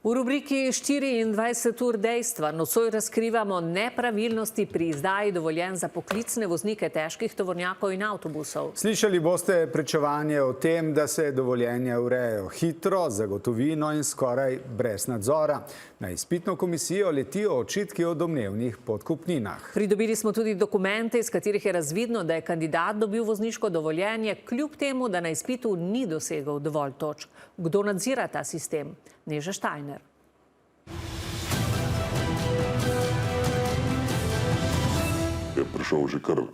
V rubriki 24 ur dejstva nocoj razkrivamo nepravilnosti pri izdaji dovoljenj za poklicne voznike težkih tovornjakov in avtobusov. Slišali boste pričevanje o tem, da se dovoljenja urejajo hitro, zagotovino in skoraj brez nadzora. Na izpitno komisijo letijo očitki o domnevnih podkupninah. Pridobili smo tudi dokumente, iz katerih je razvidno, da je kandidat dobil vozniško dovoljenje, kljub temu, da na izpitu ni dosegel dovolj točk. Kdo nadzira ta sistem? Neža Štajner. Je prišel že kar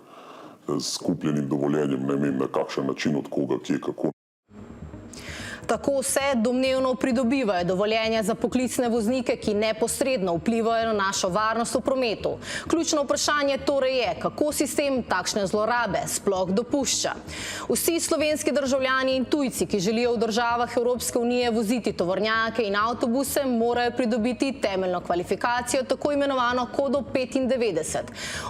s kupljenim dovoljenjem, ne vem na kakšen način, od koga, kje, kako. Tako se domnevno pridobivajo dovoljenja za poklicne voznike, ki neposredno vplivajo na našo varnost v prometu. Ključno vprašanje torej je, kako sistem takšne zlorabe sploh dopušča. Vsi slovenski državljani in tujci, ki želijo v državah Evropske unije voziti tovornjake in avtobuse, morajo pridobiti temeljno kvalifikacijo, tako imenovano kodo 95.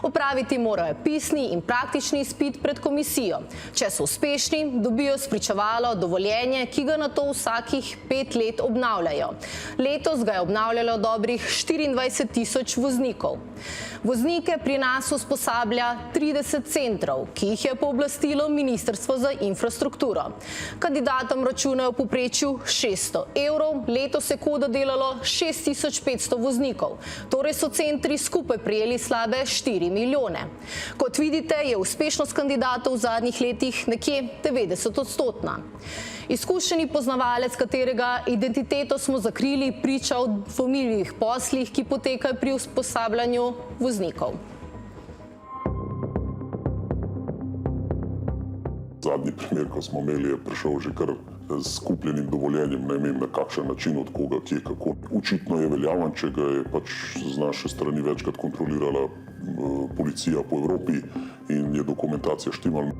Opraviti morajo pisni in praktični izpit pred komisijo. Če so uspešni, dobijo spričevalo dovoljenje, ki ga na to vsakih 5 let obnavljajo. Letos ga je obnavljalo dobrih 24 tisoč voznikov. Voznike pri nas usposablja 30 centrov, ki jih je pooblastilo Ministrstvo za infrastrukturo. Kandidatom računajo v povprečju 600 evrov, letos je kodo delalo 6500 voznikov. Torej so centri skupaj prijeli slabe 4 milijone. Kot vidite, je uspešnost kandidatov v zadnjih letih nekje 90-odstotna. Izkušeni poznavalec, katerega identiteto smo zakrili, priča o dvomljivih poslih, ki potekajo pri usposabljanju voznikov. Zadnji primer, ko smo imeli, je prišel že kar s kupljenim dovoljenjem, ne vem na kakšen način, od koga, kje, kako. Očitno je veljaven, če ga je pač z naše strani večkrat kontrolirala policija po Evropi in je dokumentacija štimala.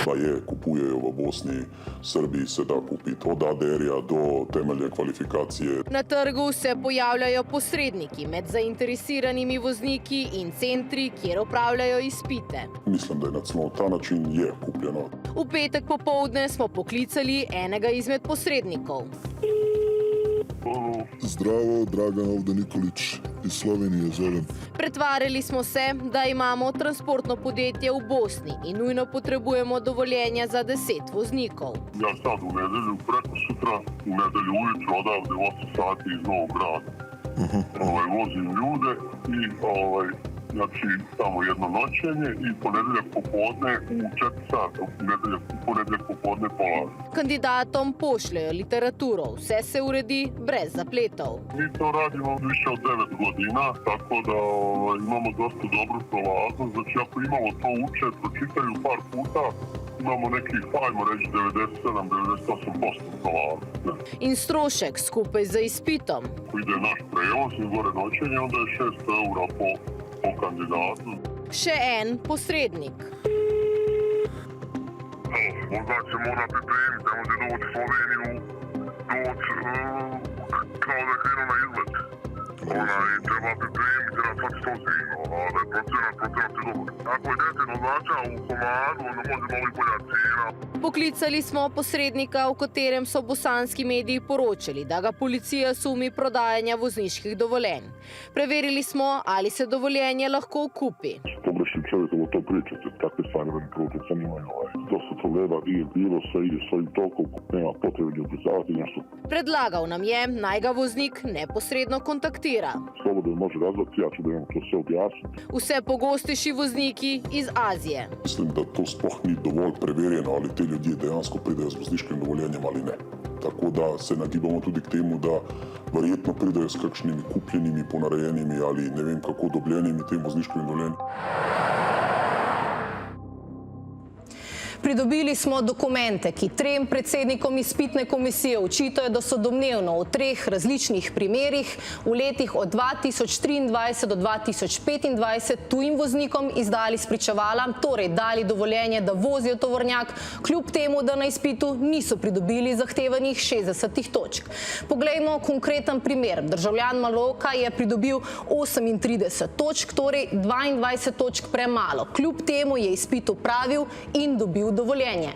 Pa je, kupujejo v Bosni, Srbiji se da kupiti od ADR-ja do temeljne kvalifikacije. Na trgu se pojavljajo posredniki med zainteresiranimi vozniki in centri, kjer opravljajo izpite. Mislim, da je na celo ta način je kupljeno. V petek popoldne smo poklicali enega izmed posrednikov. Zdravo, Dragan Ovda Nikolič iz Slovenije zovem. Pretvarjali smo se, da imamo transportno podjetje v Bosni in nujno potrebujemo dovoljenja za 10 voznikov. Ja sad u nedelju, preko sutra, u nedelju ujutro odavde u 8 sati iz Novog Grada. Vozim ljude i znači samo jedno noćenje i ponedeljak popodne u 4 sata, ponedeljak popodne pola. Kandidatom pošljajo literaturo, vse se uredi brez zapletov. Mi to radimo više od 9 godina, tako da imamo dosta dobru prolaznost. Znači ako imamo to uče, pročitaju par puta, imamo nekih, ajmo reći, 97-98% prolaznosti. In strošek skupaj za izpitom. Ako ide naš prevoz i gore noćenje, onda je 6 eura po kandidatu. Še en posrednik. Možda se mora pripremiti, ne može doći u Sloveniju, doći kao da je krenuo na izlet. Treba pripremiti, treba sad što zima, da je procenat je dobar. Ako je 10 vozača u komadu, onda može malo i bolja cena. Poklicali smo posrednika, v katerem so bosanski mediji poročali, da ga policija sumi prodajanja vozniških dovoljenj. Preverili smo, ali se dovoljenje lahko kupi. Pogrešnim čovjekom o to pričate, takve stvari meni prvo zanimaju. Dosta problema nije bilo, sve ide svojim tokom, nema potrebe ni ubrzavati nešto. Predlagal nam je, naj ga voznik neposredno kontaktira. Slobodno može razvati, ja ću da imam to sve objasniti. Vse pogostejši vozniki iz Azije. Mislim, da to sploh ni dovolj preverjeno, ali te ljudje dejansko pridejo z vozniškim dovoljenjem ali ne. Tako da se nagibamo tudi k temu, da verjetno pridejo s kakšnimi kupljenimi, ponarejenimi ali ne vem kako dobljenimi tem vozniškim dovoljenjem. Pridobili smo dokumente, ki 3 predsednikom izpitne komisije očitajo, da so domnevno v 3 različnih primerih v letih od 2023 do 2025 tujim voznikom izdali spričevala, torej dali dovoljenje, da vozijo tovornjak, kljub temu, da na izpitu niso pridobili zahtevanih 60 točk. Poglejmo konkreten primer. Državljan Maroka je pridobil 38 točk, torej 22 točk premalo. Kljub temu je izpit opravil in dobil dovoljenje. dovoljenje.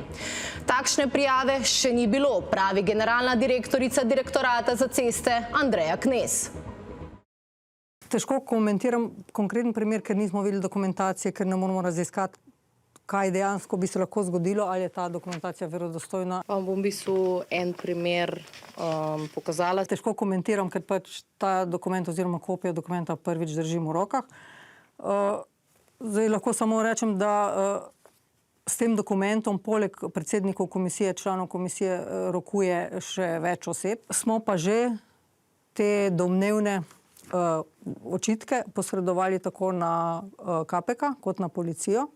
Takšne prijave še ni bilo, pravi generalna direktorica Direktorata za ceste Andreja Knez. Težko komentiram konkreten primer, ker nismo videli dokumentacije, ker ne moramo raziskati, kaj dejansko bi se lahko zgodilo, ali je ta dokumentacija verodostojna. Vam bom v bistvu en primer pokazala. Težko komentiram, ker pač ta dokument oziroma kopijo dokumenta prvič držim v rokah. Zdaj lahko samo rečem, da s tem dokumentom poleg predsednikov komisije, članov komisije rokuje še več oseb. Smo pa že te domnevne očitke posredovali tako na KPK kot na policijo.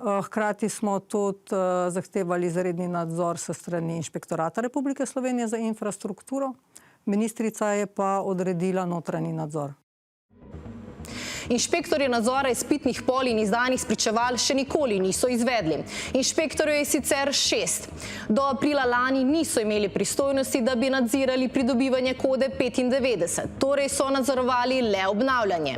Hkrati smo tudi zahtevali izredni nadzor s strani Inšpektorata Republike Slovenije za infrastrukturo. Ministrica je pa odredila notranji nadzor. Inšpektorji nadzora izpitnih pol in izdanih spričeval še nikoli niso izvedli. Inšpektorjev je sicer 6. Do aprila lani niso imeli pristojnosti, da bi nadzirali pridobivanje kode 95, torej so nadzorovali le obnavljanje.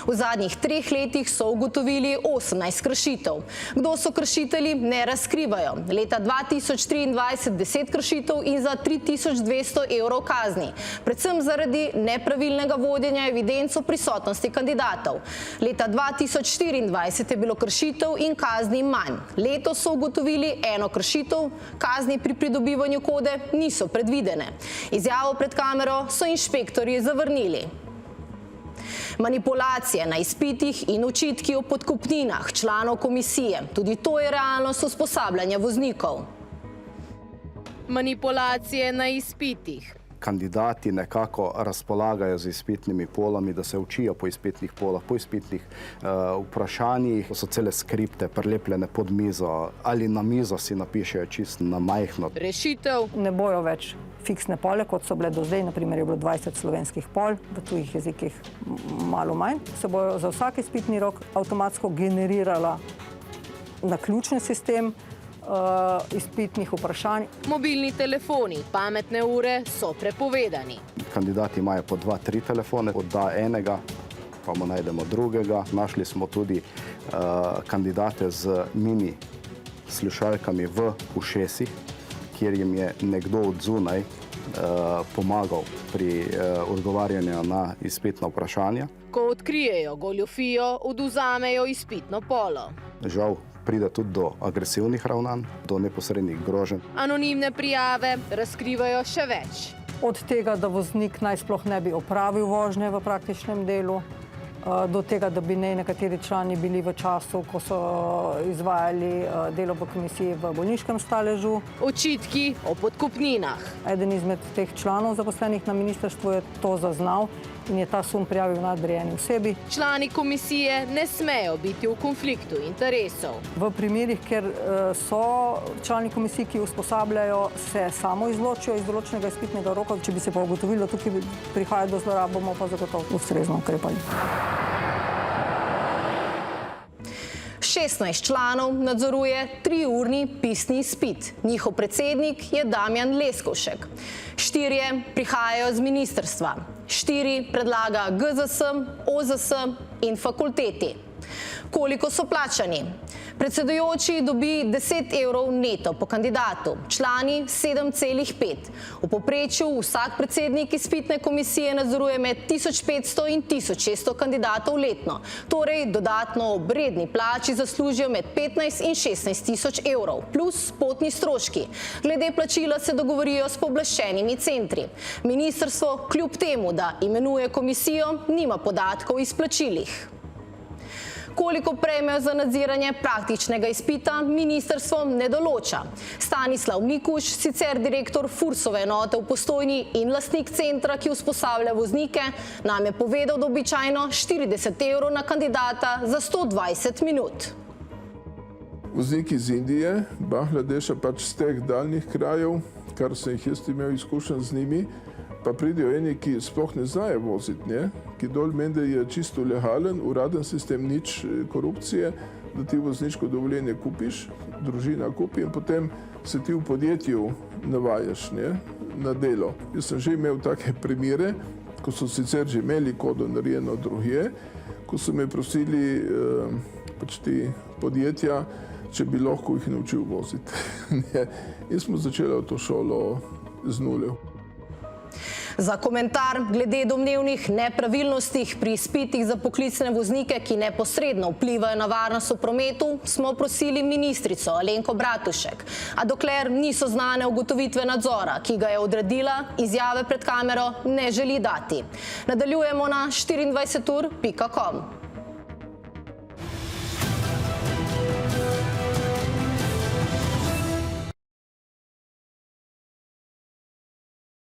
V zadnjih 3 letih so ugotovili 18 kršitev. Kdo so kršitelji, ne razkrivajo. Leta 2023 10 kršitev in za 3200 evrov kazni. Predvsem zaradi nepravilnega vodenja evidenc o prisotnosti kandidatov. Leta 2024 je bilo kršitev in kazni manj. Letos so ugotovili 1 kršitev, kazni pri pridobivanju kode niso predvidene. Izjavo pred kamero so inšpektorji zavrnili. Manipulacije na izpitih in očitki o podkupninah članov komisije. Tudi to je realnost usposabljanja voznikov. Manipulacije na izpitih. Kandidati nekako razpolagajo z izpitnimi polami, da se učijo po izpitnih polah, po izpitnih vprašanjih. So cele skripte prilepljene pod mizo ali na mizo si napišejo čisto na majhno. Rešitev. Ne bojo več fiksne pole, kot so bile do zdaj, naprimer je bilo 20 slovenskih pol, v tujih jezikih malo manj. Se bojo za vsak izpitni rok avtomatsko generirala naključni sistem izpitnih vprašanj. Mobilni telefoni, pametne ure so prepovedani. Kandidati imajo po 2-3 telefone, odda enega, pa mu najdemo drugega. Našli smo tudi kandidate z mini slušalkami v ušesih, kjer jim je nekdo od zunaj pomagal pri odgovarjanju na izpitna vprašanja. Ko odkrijejo goljufijo, odvzamejo izpitno polo. Žal pride tudi do agresivnih ravnanj, do neposrednih groženj. Anonimne prijave razkrivajo še več. Od tega, da voznik naj sploh ne bi opravil vožnje v praktičnem delu, do tega, da bi nekateri člani bili v času, ko so izvajali delo v komisiji v bolniškem staležu. Očitki o podkupninah. Eden izmed teh članov zaposlenih na ministrstvu je to zaznal in je ta sum prijavil nadrejeni osebi. Člani komisije ne smejo biti v konfliktu interesov. V primerih, ker so člani komisij, ki usposabljajo, se samo izločijo iz določenega izpitnega roka. Če bi se pa ugotovilo, tukaj prihaja do zlorab, bomo pa zagotovo ustrezno ukrepali. 16 članov nadzoruje 3-urni pisni izpit. Njihov predsednik je Damjan Leskovšek. 4 prihajajo z ministrstva. 4 predlaga GZS, OZS in fakulteti. Koliko so plačani? Predsedujoči dobi 10 evrov neto po kandidatu, člani 7,5. V povprečju vsak predsednik izpitne komisije nadzoruje med 1500 in 1600 kandidatov letno. Torej dodatno ob redni plači zaslužijo med 15 in 16 tisoč evrov, plus potni stroški. Glede plačila se dogovorijo s pooblaščenimi centri. Ministrstvo kljub temu, da imenuje komisijo, nima podatkov o izplačilih. Koliko prejmejo za nadziranje praktičnega izpita, ministrstvo ne določa. Stanislav Mikuš, sicer direktor Fursove enote v Postojni in lastnik centra, ki usposablja voznike, nam je povedal, da običajno 40 evrov na kandidata za 120 minut. Vozniki iz Indije, Bangladeša, pač z teh daljnih krajev, kar sem jih jaz imel izkušen z njimi, pa pridejo eni, ki sploh ne znajo voziti, ki dol mende je čisto legalen, uraden sistem, nič korupcije, da ti vozniško dovoljenje kupiš, družina kupi in potem se ti v podjetju navajaš na delo. Jaz sem že imel take primere, ko so sicer že imeli kodo narejeno drugje, ko so me prosili pač ti podjetja, če bi lahko jih naučil voziti. In smo začeli to šolo z nule. Za komentar glede domnevnih nepravilnostih pri izpitih za poklicne voznike, ki neposredno vplivajo na varnost v prometu, smo prosili ministrico Alenko Bratušek. A dokler niso znane ugotovitve nadzora, ki ga je odredila, izjave pred kamero ne želi dati. Nadaljujemo na 24ur.com.